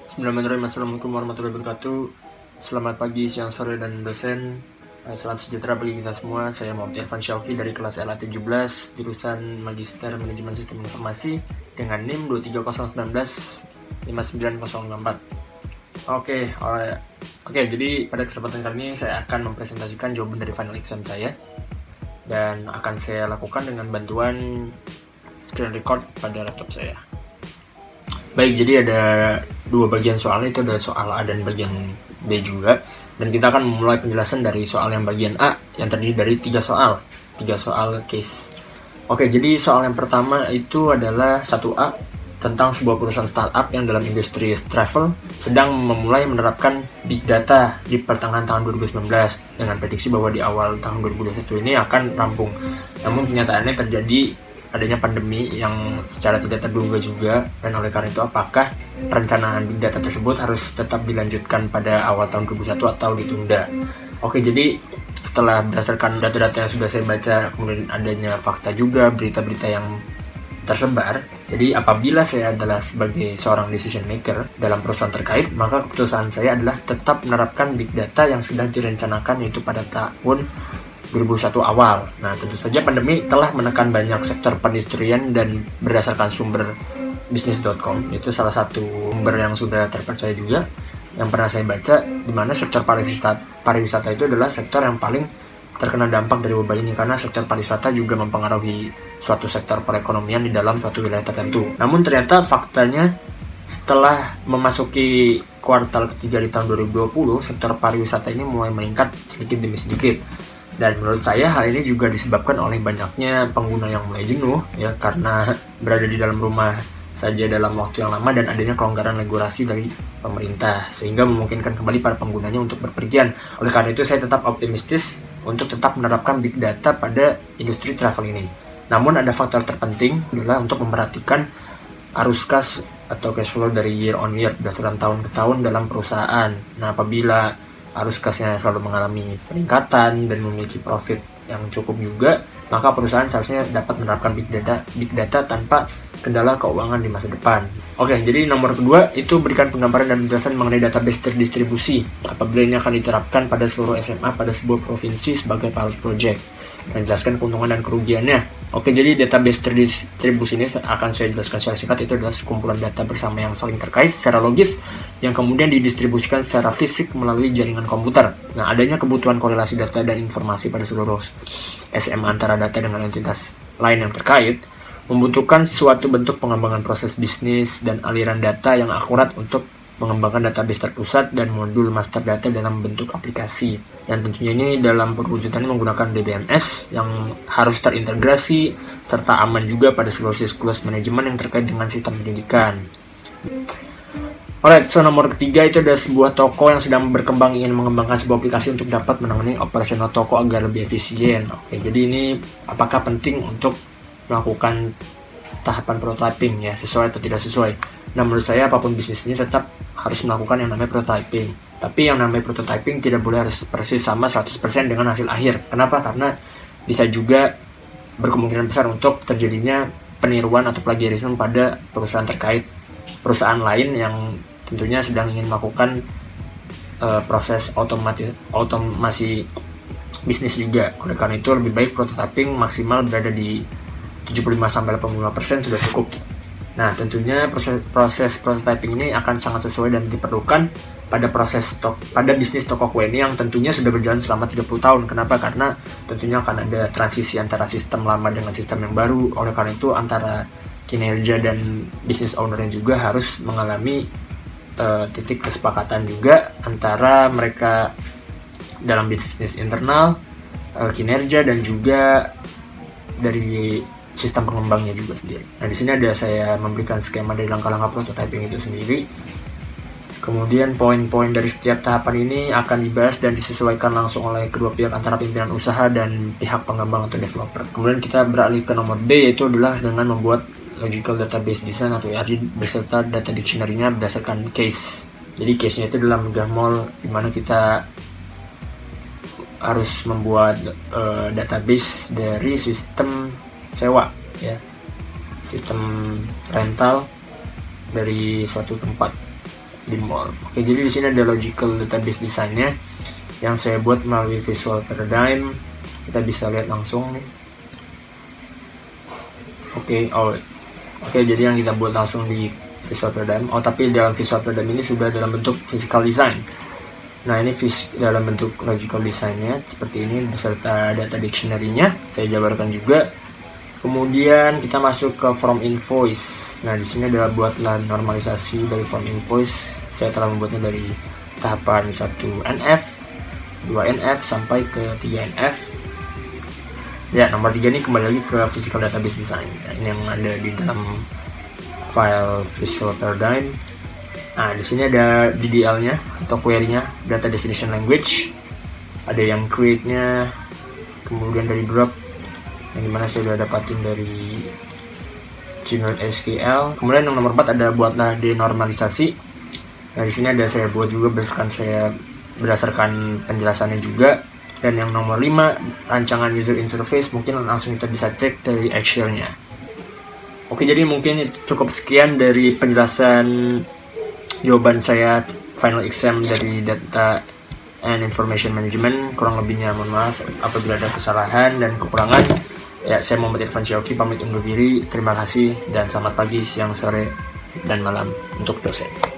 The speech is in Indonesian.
Bismillahirrahmanirrahim. Assalamualaikum warahmatullahi wabarakatuh. Selamat pagi, siang, sore, dan dosen. Salam sejahtera bagi kita semua. Saya Muhammad Irfan Syaufi dari kelas LA17, jurusan Magister Manajemen Sistem Informasi dengan NIM 23019-59064. Oke, jadi pada kesempatan kali ini saya akan mempresentasikan jawaban dari final exam saya, dan akan saya lakukan dengan bantuan screen record pada laptop saya. Baik, jadi ada dua bagian soalnya, itu ada soal A dan bagian B juga. Dan kita akan memulai penjelasan dari soal yang bagian A yang terdiri dari 3 soal case. Oke, jadi soal yang pertama itu adalah 1A tentang sebuah perusahaan startup yang dalam industri travel sedang memulai menerapkan big data di pertengahan tahun 2019 dengan prediksi bahwa di awal tahun 2021 ini akan rampung. Namun kenyataannya terjadi adanya pandemi yang secara tidak terduga juga, dan oleh karena itu apakah perencanaan big data tersebut harus tetap dilanjutkan pada awal tahun 2021 atau ditunda. Oke, jadi setelah berdasarkan data-data yang sudah saya baca, kemudian adanya fakta juga, berita-berita yang tersebar, jadi apabila saya adalah sebagai seorang decision maker dalam perusahaan terkait, maka keputusan saya adalah tetap menerapkan big data yang sudah direncanakan, yaitu pada tahun 2001 awal. Nah, tentu saja pandemi telah menekan banyak sektor perindustrian, dan berdasarkan sumber bisnis.com, itu salah satu sumber yang sudah terpercaya juga yang pernah saya baca, di mana sektor pariwisata itu adalah sektor yang paling terkena dampak dari wabah ini, karena sektor pariwisata juga mempengaruhi suatu sektor perekonomian di dalam suatu wilayah tertentu. Namun ternyata faktanya setelah memasuki kuartal ketiga di tahun 2020, sektor pariwisata ini mulai meningkat sedikit demi sedikit. Dan menurut saya hal ini juga disebabkan oleh banyaknya pengguna yang mulai jenuh, ya, karena berada di dalam rumah saja dalam waktu yang lama dan adanya kelonggaran regulasi dari pemerintah, sehingga memungkinkan kembali para penggunanya untuk berpergian. Oleh karena itu saya tetap optimistis untuk tetap menerapkan big data pada industri travel ini. Namun ada faktor terpenting adalah untuk memperhatikan arus kas atau cash flow dari year on year, berdasarkan tahun ke tahun dalam perusahaan. Nah, apabila arus kasnya selalu mengalami peningkatan dan memiliki profit yang cukup juga, maka perusahaan seharusnya dapat menerapkan big data tanpa kendala keuangan di masa depan. Oke, jadi nomor kedua itu berikan penggambaran dan penjelasan mengenai database terdistribusi apabila ini akan diterapkan pada seluruh SMA pada sebuah provinsi sebagai pilot project, dan jelaskan keuntungan dan kerugiannya. Oke, jadi database terdistribusi ini akan saya jelaskan secara singkat. Itu adalah sekumpulan data bersama yang saling terkait secara logis yang kemudian didistribusikan secara fisik melalui jaringan komputer. Nah, adanya kebutuhan korelasi data dan informasi pada seluruh SMA antara data dengan entitas lain yang terkait membutuhkan suatu bentuk pengembangan proses bisnis dan aliran data yang akurat untuk mengembangkan database terpusat dan modul master data dalam bentuk aplikasi, yang tentunya ini dalam perwujudannya menggunakan DBMS yang harus terintegrasi serta aman juga pada seluruh siklus manajemen yang terkait dengan sistem pendidikan. Alright, so nomor ketiga itu ada sebuah toko yang sedang berkembang ingin mengembangkan sebuah aplikasi untuk dapat menangani operasional toko agar lebih efisien. Oke, jadi ini apakah penting untuk melakukan tahapan prototyping, ya, sesuai atau tidak sesuai? Nah, menurut saya apapun bisnisnya tetap harus melakukan yang namanya prototyping. Tapi yang namanya prototyping tidak boleh harus persis sama 100% dengan hasil akhir. Kenapa? Karena bisa juga berkemungkinan besar untuk terjadinya peniruan atau plagiarisme pada perusahaan terkait, perusahaan lain yang tentunya sedang ingin melakukan proses otomasi bisnis juga. Oleh karena itu lebih baik prototyping maksimal berada di 75-85% sudah cukup. Nah, tentunya proses prototyping ini akan sangat sesuai dan diperlukan pada bisnis toko kue ini yang tentunya sudah berjalan selama 30 tahun. Kenapa? Karena tentunya akan ada transisi antara sistem lama dengan sistem yang baru. Oleh karena itu antara kinerja dan business owner-nya juga harus mengalami titik kesepakatan juga antara mereka dalam bisnis internal, kinerja, dan juga dari sistem pengembangnya juga sendiri. Nah, di sini ada saya memberikan skema dari langkah-langkah prototyping itu sendiri. Kemudian poin-poin dari setiap tahapan ini akan dibahas dan disesuaikan langsung oleh kedua pihak antara pimpinan usaha dan pihak pengembang atau developer. Kemudian kita beralih ke nomor B, yaitu adalah dengan membuat logical database design atau ERD beserta data dictionary-nya berdasarkan case. Jadi case-nya itu adalah megah mall, di mana kita harus membuat database dari sistem sewa, ya, sistem rental dari suatu tempat. di mall. Oke, jadi di sini ada logical database design-nya yang saya buat melalui Visual Paradigm. Kita bisa lihat langsung nih. Oke, jadi yang kita buat langsung di Visual Paradigm. Tapi dalam Visual Paradigm ini sudah dalam bentuk physical design. Nah, ini dalam bentuk logical design-nya seperti ini beserta data dictionary-nya. Saya jabarkan juga. Kemudian kita masuk ke form invoice. Nah, di sini adalah buatlah normalisasi dari form invoice. Saya telah membuatnya dari tahapan 1NF, 2NF sampai ke 3NF. Ya, nomor 3 ini kembali lagi ke physical database design. Nah, ini yang ada di dalam file Visual Paradigm. Nah, di sini ada DDL-nya atau query-nya, data definition language. Ada yang create-nya, kemudian dari drop, yang dimana saya sudah dapatin dari Generate SQL. Kemudian yang nomor 4 ada buatlah denormalisasi. Nah, di sini ada saya buat juga berdasarkan penjelasannya juga. Dan yang nomor 5, rancangan user interface, mungkin langsung kita bisa cek dari Excel-nya. Oke, jadi mungkin cukup sekian dari penjelasan jawaban saya final exam dari data and information management. Kurang lebihnya mohon maaf apabila ada kesalahan dan kekurangan. Ya, saya Muhammad Irfan Syauqi pamit undur diri. Terima kasih dan selamat pagi, siang, sore, dan malam untuk dosen.